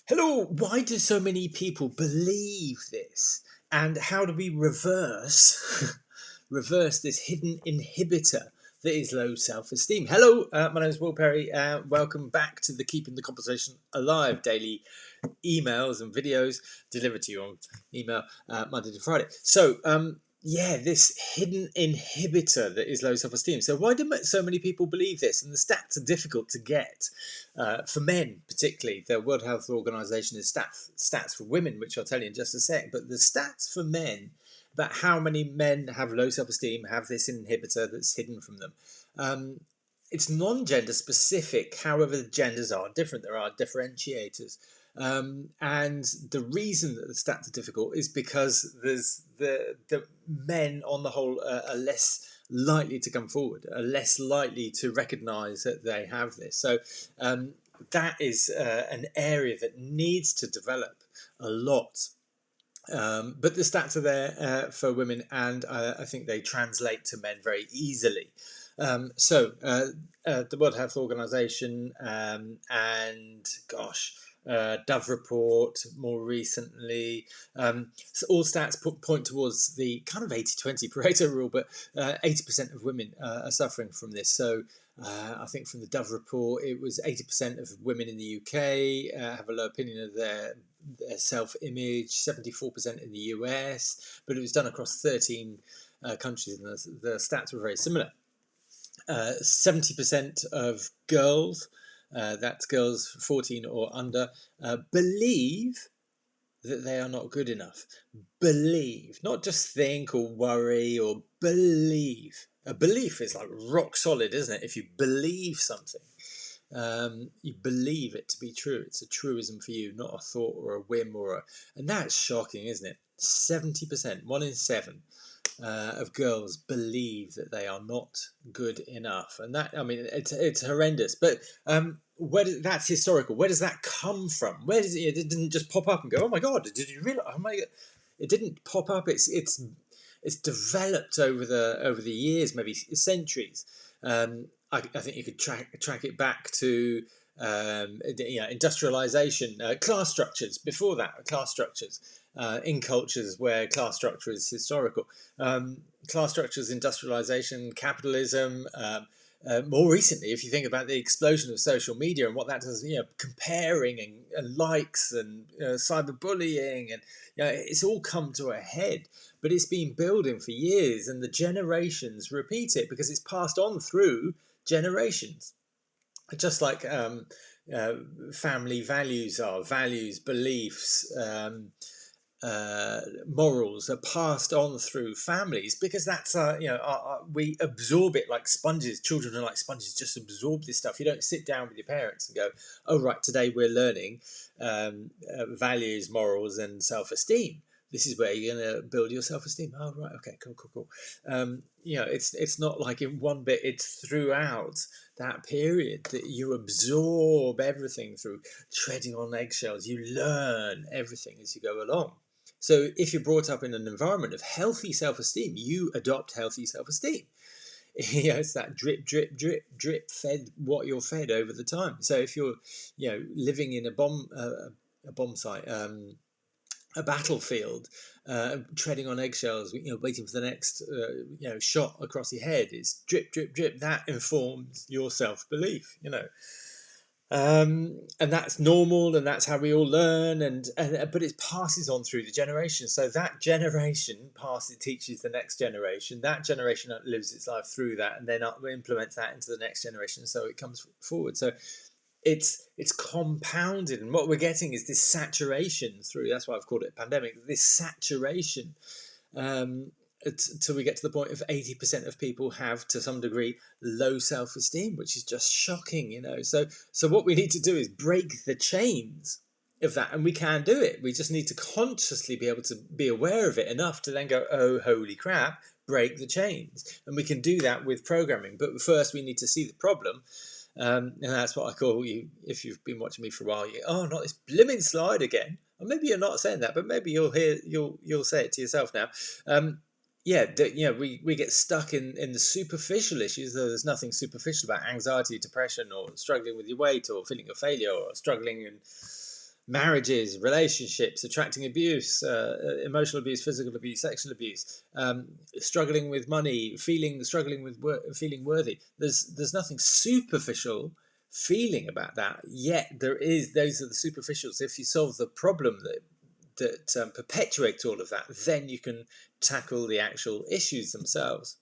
Hello, why do so many people believe this? And how do we reverse reverse this hidden inhibitor that is low self-esteem? Hello, my name is Will Perry. Welcome back to the Keeping the Conversation Alive daily emails and videos delivered to you on email Monday to Friday. So, yeah, this hidden inhibitor that is low self-esteem. So why do so many people believe this? And the stats are difficult to get for men, particularly. The World Health Organization is stats for women, which I'll tell you in just a sec. But the stats for men about how many men have low self-esteem, have this inhibitor that's hidden from them. It's non-gender specific. However, the genders are different. There are differentiators. And the reason that the stats are difficult is because there's the men on the whole are less likely to come forward, are less likely to recognise that they have this. So that is an area that needs to develop a lot. But the stats are there for women, and I think they translate to men very easily. The World Health Organization and Dove report more recently. So all stats point towards the kind of 80-20 Pareto rule, but 80% of women are suffering from this. So I think from the Dove report, it was 80% of women in the UK have a low opinion of their self-image, 74% in the US, but it was done across 13 countries, and the stats were very similar. 70% of girls, that's girls 14 or under, believe that they are not good enough. Believe, not just think or worry, or believe. A belief is like rock solid, isn't it? If you believe something, you believe it to be true. It's a truism for you, not a thought or a whim and that's shocking, isn't it? 70%, 1 in 7 of girls believe that they are not good enough, and that, I mean, it's horrendous. But that's historical. Where does that come from? Where does it didn't just pop up and go, oh my god, did you realize? Oh my god, it didn't pop up. It's developed over the years, maybe centuries. I think you could track it back to industrialization, class structures. Before that, class structures in cultures where class structure is historical. Class structures, industrialization, capitalism. More recently, if you think about the explosion of social media and what that does, comparing and likes and cyberbullying, and it's all come to a head. But it's been building for years, and the generations repeat it because it's passed on through generations. Just like family values are, values, beliefs, morals are passed on through families, because that's we absorb it like sponges. Children are like sponges, just absorb this stuff. You don't sit down with your parents and go, oh right, today we're learning values, morals and self-esteem. This is where you're going to build your self-esteem. Oh right, okay, cool. It's not like in one bit, it's throughout that period that you absorb everything through treading on eggshells. You learn everything as you go along. So if you're brought up in an environment of healthy self-esteem, you adopt healthy self-esteem. It's that drip fed what you're fed over the time. So if you're living in a bomb site, a battlefield, treading on eggshells, waiting for the next shot across your head, it's drip. That informs your self-belief. And that's normal, and that's how we all learn, but it passes on through the generations. So that generation teaches the next generation. That generation lives its life through that, and then implements that into the next generation. So it comes forward. So it's compounded, and what we're getting is this saturation through. That's why I've called it a pandemic. This saturation. Till we get to the point of 80% of people have, to some degree, low self-esteem, which is just shocking, So what we need to do is break the chains of that, and we can do it. We just need to consciously be able to be aware of it enough to then go, oh, holy crap, break the chains. And we can do that with programming. But first, we need to see the problem. And that's what I call you, if you've been watching me for a while, not this blimmin' slide again. Or maybe you're not saying that, but maybe you'll say it to yourself now. We get stuck in the superficial issues, though there's nothing superficial about anxiety, depression, or struggling with your weight, or feeling a failure, or struggling marriages, relationships, attracting abuse, emotional abuse, physical abuse, sexual abuse, struggling with money, struggling with feeling worthy. There's nothing superficial feeling about that, yet those are the superficials. If you solve the problem that perpetuates all of that, then you can tackle the actual issues themselves.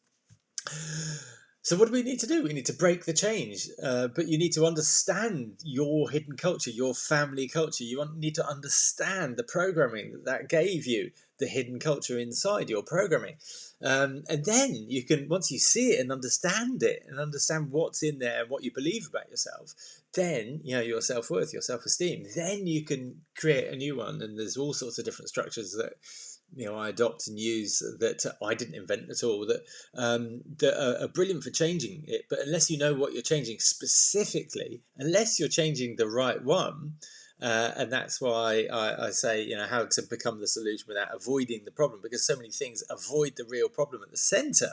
So what do we need to do? We need to break the change, but you need to understand your hidden culture, your family culture. You need to understand the programming that gave you the hidden culture inside your programming. And then you can, once you see it and understand what's in there and what you believe about yourself, then, your self-worth, your self-esteem, then you can create a new one. And there's all sorts of different structures that I adopt and use that I didn't invent at all, that are brilliant for changing it. But unless you know what you're changing specifically, unless you're changing the right one, and that's why I say, how to become the solution without avoiding the problem, because so many things avoid the real problem at the center.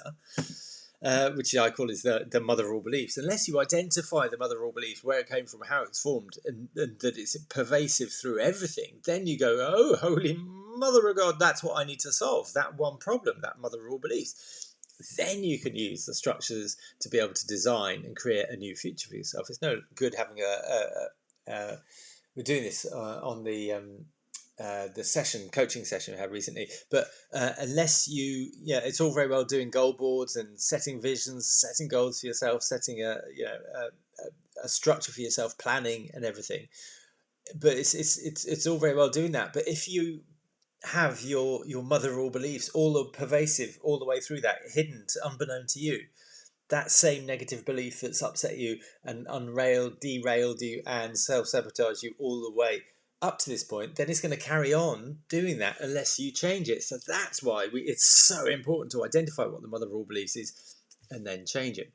Which I call is the mother of all beliefs. Unless you identify the mother of all beliefs, where it came from, how it's formed, and that it's pervasive through everything, then you go, oh, holy mother of God, that's what I need to solve, that one problem, that mother of all beliefs. Then you can use the structures to be able to design and create a new future for yourself. It's no good having we're doing this on the coaching session we had recently, but unless it's all very well doing goal boards and setting visions, setting goals for yourself, setting a structure for yourself, planning and everything, but it's all very well doing that. But if you have your mother of all beliefs all pervasive all the way through that, hidden, unbeknown to you, that same negative belief that's upset you and derailed you and self-sabotage you all the way up to this point, then it's going to carry on doing that unless you change it. So that's why it's so important to identify what the mother of all beliefs is and then change it.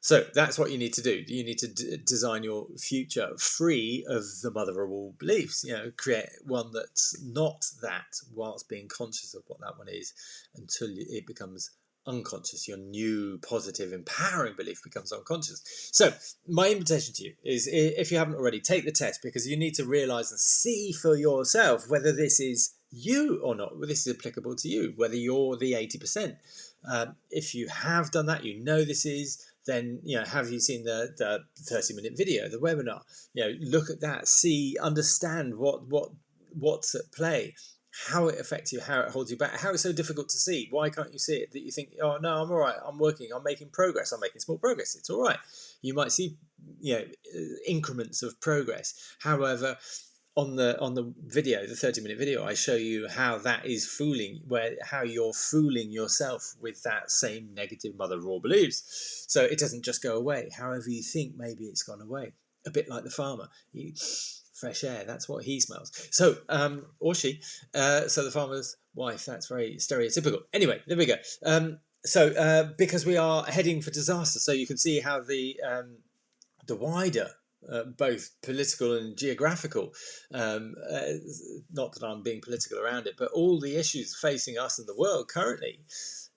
So that's what you need to do. You need to design your future free of the mother of all beliefs. Create one that's not that, whilst being conscious of what that one is, until it becomes unconscious. Your new positive empowering belief becomes unconscious. So my invitation to you is, if you haven't already, take the test, because you need to realize and see for yourself whether this is you or not, whether this is applicable to you, whether you're the 80%. If you have done that, this is, then have you seen the 30-minute video, the webinar? Look at that, see, understand what's at play, how it affects you, how it holds you back, how it's so difficult to see. Why can't you see it? That you think, oh no, I'm all right, I'm working, I'm making progress, I'm making small progress. It's all right. You might see increments of progress. However, on the video, the 30-minute video, I show you how that is how you're fooling yourself with that same negative mother of all beliefs. So it doesn't just go away. However you think, maybe it's gone away. A bit like the farmer. Fresh air, that's what he smells. So, or she. So the farmer's wife, that's very stereotypical. Anyway, there we go. Because we are heading for disaster, so you can see how the wider, both political and geographical, not that I'm being political around it, but all the issues facing us in the world currently,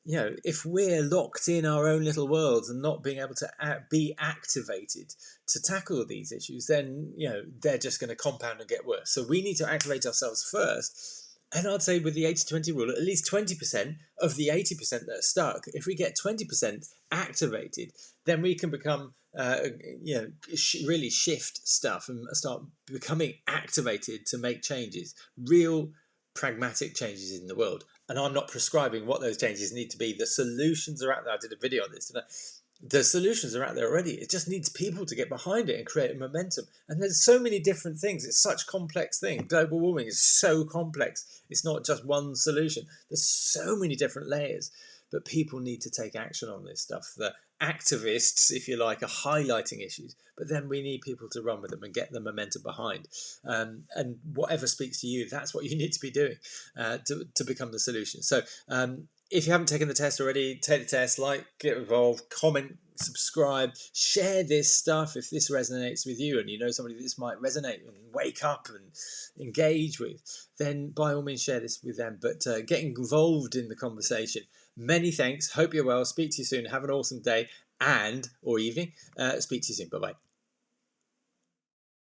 if we're locked in our own little worlds and not being able to be activated to tackle these issues, then, they're just going to compound and get worse. So we need to activate ourselves first. And I'd say with the 80-20 rule, at least 20% of the 80% that are stuck, if we get 20% activated, then we can become, really shift stuff and start becoming activated to make changes, real pragmatic changes in the world. And I'm not prescribing what those changes need to be. The solutions are out there. I did a video on this today. The solutions are out there already. It just needs people to get behind it and create a momentum. And there's so many different things. It's such a complex thing. Global warming is so complex. It's not just one solution. There's so many different layers. But people need to take action on this stuff. The activists, if you like, are highlighting issues. But then we need people to run with them and get the momentum behind. And whatever speaks to you, that's what you need to be doing to become the solution. So if you haven't taken the test already, take the test, get involved, comment, subscribe, share this stuff if this resonates with you and you know somebody this might resonate and wake up and engage with, then by all means share this with them. But get involved in the conversation. Many thanks. Hope you're well. Speak to you soon. Have an awesome day or evening. Speak to you soon. Bye-bye.